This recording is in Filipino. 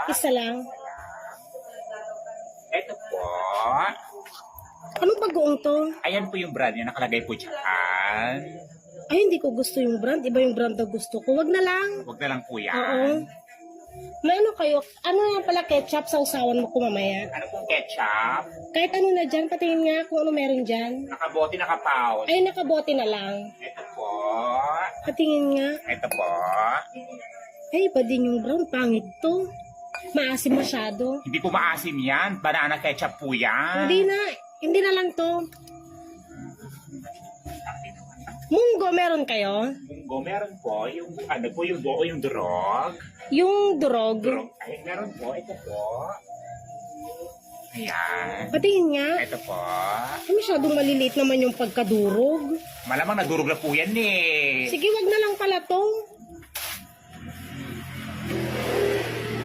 Isa lang. Ito po. Anong bagoong to? Ayan po yung brand niya. Nakalagay po dyan. Ay, hindi ko gusto yung brand. Iba yung brand na gusto ko. Wag na lang. Huwag na lang po yan. Oo. May ano kayo? Ano nga pala ketchup sa usawan mo ko mamaya? Ano pong ketchup? Kahit ano na dyan, patingin nga kung ano meron dyan. Nakabote, nakapound. Ay, nakabote na lang. Ito po. Patingin nga. Ito po. Ay, iba din yung brown. Pangit to. Maasim masyado. Hindi po maasim yan. Banana ketchup po yan. Hindi na. Hindi na lang to. Munggo, meron kayo? Munggo, meron po. Yung ano po, yung buo, yung durog. Yung durog. Durog. Ay, meron po. Ito po. Ayan. Patingin nga. Ito po. Ay, masyadong maliliit naman yung pagkadurog. Malamang nadurog na po yan eh. Sige, wag na lang pala to.